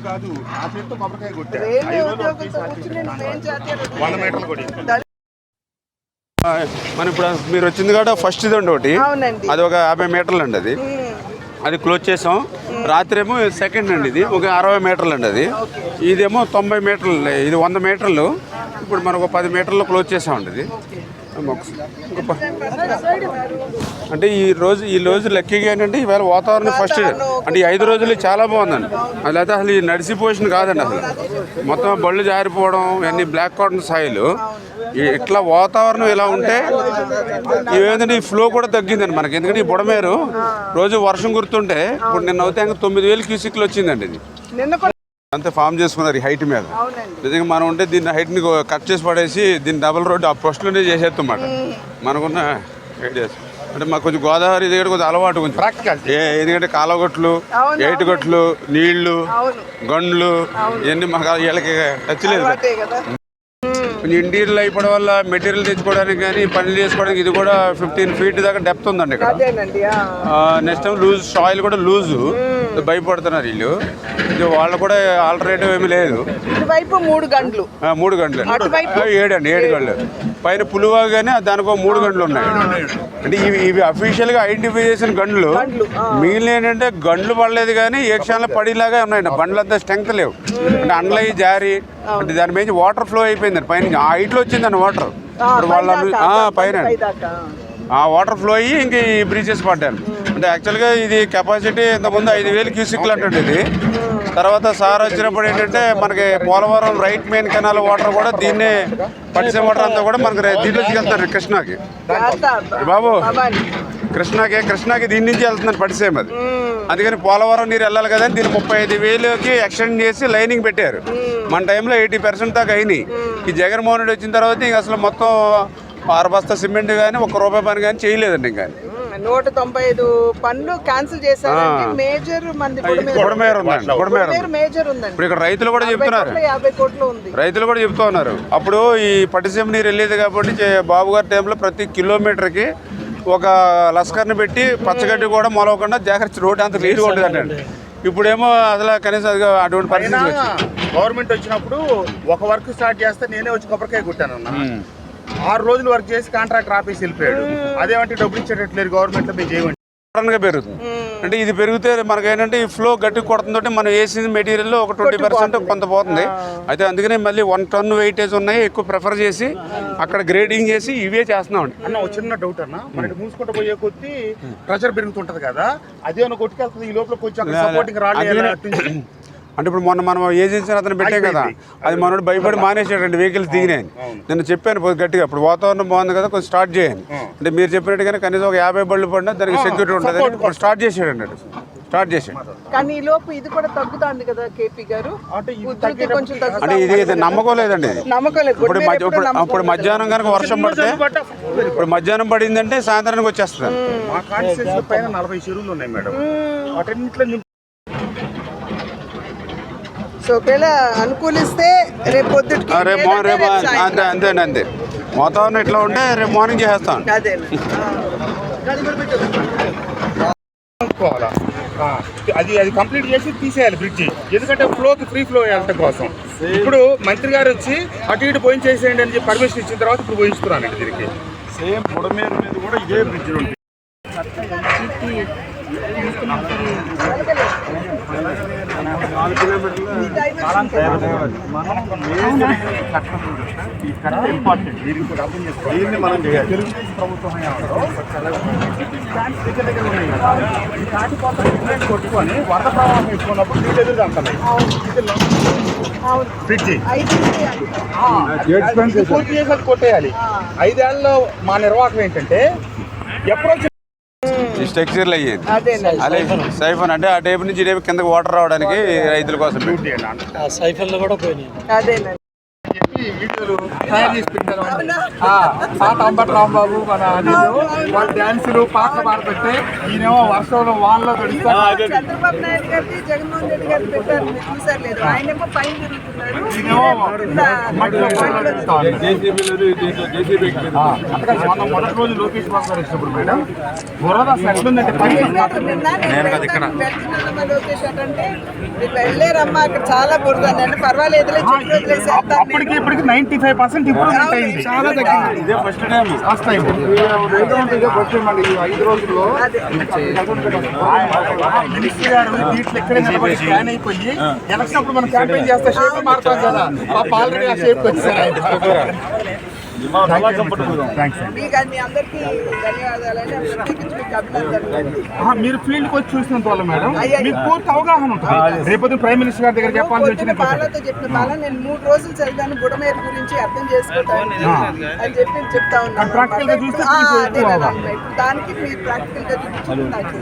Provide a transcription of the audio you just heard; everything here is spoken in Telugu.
కాదు ఆ చెట్టు కొబ్బరికాయ కొట్టారు 100 మీటర్లు కొడి. మనం ఇప్పుడు మీరు వచ్చింది కూడా ఫస్ట్ ఇది అండి ఒకటి, అది ఒక 50 మీటర్లు అండి, అది క్లోజ్ చేసాం. రాత్రి ఏమో సెకండ్ అండి, ఇది ఒక 60 మీటర్లు అండి, అది ఇదేమో 90 మీటర్లు, ఇది 100 మీటర్లు. ఇప్పుడు మనం ఒక 10 మీటర్లు క్లోజ్ చేసామండి. ఇది అంటే ఈ రోజు లక్కీగా ఏంటంటే ఈవేళ వాతావరణం ఫస్ట్ అంటే ఈ 5 రోజులు చాలా బాగుందండి. అది అయితే అసలు ఈ నడిసిపోషన్ కాదండి, అసలు మొత్తం బళ్ళు జారిపోవడం, ఇవన్నీ బ్లాక్ కాటన్ సాయిల్. ఇట్లా వాతావరణం ఇలా ఉంటే ఇవేంటంటే ఈ ఫ్లో కూడా తగ్గిందండి మనకి. ఎందుకంటే ఈ బుడమేరు రోజు వర్షం కురుతుంటే ఇప్పుడు నిన్న అవుతే 9,000 క్యూసిక్లు వచ్చిందండి. ఇది అంతే ఫామ్ చేసుకున్నారు ఈ హైట్ మీద. నిజంగా మనం ఉంటే దీన్ని హైట్ని కట్ చేసి పడేసి దీన్ని డబుల్ రోడ్ ఆ పోస్టులోనే చేసేస్తామాట మనకున్న ఐడియాస్. అంటే మాకు కొంచెం గోదావరి దగ్గర కొంచెం అలవాటు, కొంచెం ప్రాక్టికల్. ఎందుకంటే కాలగొట్లు, ఏటుగొట్లు, నీళ్లు, గండ్లు ఇవన్నీ మాకు వీళ్ళకి టచ్ లేదు. కొంచెం ఇంటీరియల్ అయిపోవడం వల్ల మెటీరియల్ తెచ్చుకోవడానికి కానీ పనులు చేసుకోవడానికి ఇది కూడా 15 feet దాకా డెప్త్ ఉందండి ఇక్కడ. నెక్స్ట్ టైం లూజ్ సాయిల్ కూడా లూజు, భయపడుతున్నారు వీళ్ళు. ఇది వాళ్ళు కూడా ఆల్టర్నేటివ్ ఏమీ లేదు. 3 గంటలు 7 గంటలు పైన పులువా కానీ దానికి 3 గంటలు ఉన్నాయి. అంటే ఇవి అఫీషియల్గా ఐడెంటిఫై చేసిన గంటలు. మిగిలిన ఏంటంటే గంటలు పడలేదు కానీ ఏ క్షణంలో పడేలాగా ఉన్నాయండి. బండ్లు అంతా స్ట్రెంగ్త్ లేవు, అంటే అండ్లయి జారి అంటే దాని మీద వాటర్ ఫ్లో అయిపోయిందండి. పైన ఆ హైట్లో వచ్చిందండి వాటర్. ఇప్పుడు వాళ్ళ పైన ఆ వాటర్ ఫ్లో అయ్యి ఇంక ఈ బ్రీచెస్ పడ్డాను. అంటే యాక్చువల్గా ఇది కెపాసిటీ ఇంతకుముందు 5,000 క్యూసిక్లు అంటే ఇది. తర్వాత సార్ వచ్చినప్పుడు ఏంటంటే మనకి Polavaram right main canal water కూడా దీన్నే పట్టిసే వాటర్ అంతా కూడా మనకి దీంట్లో వెళ్తున్నారు కృష్ణాకి. బాబు కృష్ణాకి దీని నుంచి వెళ్తున్నారు పట్టిసేమ. అది అందుకని పోలవరం నీరు వెళ్ళాలి కదా, దీన్ని 35,000కి ఎక్స్టెండ్ చేసి లైనింగ్ పెట్టారు. మన టైంలో 80% దాకా అయినాయి. ఈ జగన్మోహన్ రెడ్డి వచ్చిన తర్వాత ఇంక అసలు మొత్తం 6 బస్తా సిమెంట్ కానీ 1 రూపాయి పని కానీ చేయలేదండి. ఇంకా 195 పనులు క్యాన్సిల్ చేశారు. మేజర్ మంది ఇప్పుడు ఇక్కడ రైతులు కూడా చెప్తున్నారు, 50 కోట్లు ఉంది. రైతులు కూడా చెప్తూ ఉన్నారు. అప్పుడు ఈ పట్టిసీమ నీరు వెళ్ళేది కాబట్టి బాబు గారి టైంలో ప్రతి కిలోమీటర్కి ఒక లస్కర్ని పెట్టి పచ్చగడ్డి కూడా మొలవకుండా జాగ్రత్త రోడ్డు అంత నీరు ఉండదండి. ఇప్పుడేమో అసలు కనీసం అటువంటి పరిస్థితి గవర్నమెంట్ వచ్చినప్పుడు ఒక వర్క్ స్టార్ట్ చేస్తే నేనే వచ్చి కొబ్బరికాయ కొట్టాను. 6 రోజులు వర్క్ చేసి కాంట్రాక్టర్ ఆఫీస్ వెళ్ళిపోయాడు. అదేమంటే డబ్బులు ఇచ్చేటట్లేదు గవర్నమెంట్ లో, మేము చేయమంటే పెరుగుతుంది. అంటే ఇది పెరిగితే మనకి ఏంటంటే ఈ ఫ్లో గట్టి కొడుతుందంటే మనం వేసిన మెటీరియల్లో ఒక 20% కొంత పోతుంది. అయితే అందుకనే మళ్ళీ 1 ton వెయిటేజ్ ఉన్నాయి, ఎక్కువ ప్రిఫర్ చేసి అక్కడ గ్రేడింగ్ చేసి ఇవే చేస్తున్నామండి. అన్న ఒక చిన్న డౌట్ అన్న, మనకి మూసుకుంటూ పోయే కొద్దీ ప్రెషర్ పెరుగుతుంటది కదా, అదే కొట్టుకెళ్తుంది. ఈ లోపల కొంచెం సపోర్టింగ్ రాలేదు. అంటే ఇప్పుడు మొన్న మనం ఏజెన్సీ అతను పెట్టాం కదా, అది మనోడు భయపడి మానేసాడండి వెహికల్స్ దిగినాయని. నేను చెప్పాను గట్టిగా, ఇప్పుడు వాతావరణం బాగుంది కదా కొంచెం స్టార్ట్ చేయండి అంటే మీరు చెప్పినట్టుగానే కనీసం ఒక 50 బళ్ళు పడినా దానికి సెక్యూరిటీ ఉంటుంది. ఇప్పుడు స్టార్ట్ చేసాడు అన్నట్టు, స్టార్ట్ చేసాడు. కానీ ఈ లోపు ఇది కూడా తగ్గుతుంది కదా కేపీ గారు, అంటే ఇది నమ్మకం లేదండి. ఇప్పుడు మధ్యాహ్నం కనుక వర్షం పడితే, ఇప్పుడు మధ్యాహ్నం పడిందంటే సాయంత్రానికి వచ్చేస్తుంది. మా కాన్స్టిట్యూన్సీ పైన 40 చెరువులు ఉన్నాయి మేడం, వాటన్నింటిలో ఒకవేళ అనుకూలిస్తే రేపు పొద్దుటికి అంతే వాతావరణం ఇట్లా ఉంటే రేపు మార్నింగ్ చేసేస్తాం. అది కంప్లీట్ చేసి తీసేయాలి బ్రిడ్జి, ఎందుకంటే ఫ్లోకి ఫ్రీ ఫ్లో వెళ్ళటం కోసం. ఇప్పుడు మంత్రి గారు వచ్చి అటు ఇటు పోయించేసేయండి అని చెప్పి పర్మిషన్ ఇచ్చిన తర్వాత ఇప్పుడు పోయిస్తున్నానండి. దీనికి సేమ్ బుడమేరు మీద కూడా ఇదే బ్రిడ్జ్ ఉంది. 4 కిలోమీటర్లు ఇంపార్టెంట్. దీన్ని మనం చేయాలి. తెలుగుదేశం ప్రభుత్వం దగ్గర ఉన్నాయి కదా, ఈ కాటిపోత కొట్టుకొని వరద ప్రవాహం ఎక్కున్నప్పుడు నీళ్ళు ఎదురుగా అంటున్నాయి. బ్రిడ్జి పూర్తి చేసి కొట్టేయాలి. 5 ఏళ్ళలో మా నిర్వాహకం ఏంటంటే అప్రోచ్ స్ట్రక్చర్లు అయ్యేది అలా సైఫన్, అంటే ఆ టైప్ నుంచి కిందకి వాటర్ రావడానికి రైతుల కోసం సైఫన్లు కూడా పోయినాయి. వీడియోలు తయారు చేసి పెట్టారు. పాత అంబటి రాంబాబు మన అనిల్ వాళ్ళ డ్యాన్సులు పాటలు పాడుతుంటే ఈయనేమో వర్షంలో వాన్లో గడుస్తారు. చంద్రబాబు నాయుడు గారిది జగన్మోహన్ రెడ్డి గారు పెట్టారు, మీరు చూసారు లేదు? ఆయనేమో పైన తిరుగుతున్నారు, ఈయనేమో మట్టిలో గడుస్తా ఉన్నారు. అందుకని మొదటి రోజు లోకేష్ బాబు గారు వచ్చినప్పుడు మేడం బురద అసలు ఎట్లుందంటే పని లోకేష్ అంటే మీరు వెళ్ళారమ్మా అక్కడ చాలా బురద అంటే పర్వాలేదులే చుట్టూ వదిలేసి వెళ్తాను అప్పటికి ఇప్పటికి 95% ఇంప్రూవ్మెంట్ అయింది. చాలా తగ్గింది. ఇదే ఫస్ట్ టైం ఈ 5 రోజుల్లో మినిస్టర్ గారు దీంట్లో ఎక్కడే నిలబడి స్కాన్ అయిపోయి ఎలక్షన్ అప్పుడు మనం క్యాంపెయిన్ చేస్తే షేప్ మారుతాం కదా, ఆల్రెడీ ఆ షేప్ వచ్చారు ఆయన. మీ అందరికీ ధన్యవాదాలండి, ప్రత్యేకించి మీకు అభినందనలు. మీరు ఫీల్డ్కి వచ్చి చూసినంత వల్ల మేడం మీకు పూర్తి అవగాహన ఉంటుంది. రేపొద్దు ప్రైమ్ మినిస్టర్ గారి దగ్గర చెప్పాల్సి వచ్చిన బాలతో చెప్పిన బాల నేను 3 రోజులు చదివాను, బుడమేరు గురించి అర్థం చేసుకుంటాను అని చెప్పి చెప్తా ఉన్నాను. ప్రాక్టికల్ గా చూస్తే దానికి మీరు ప్రాక్టికల్ గా చూపించి నాకు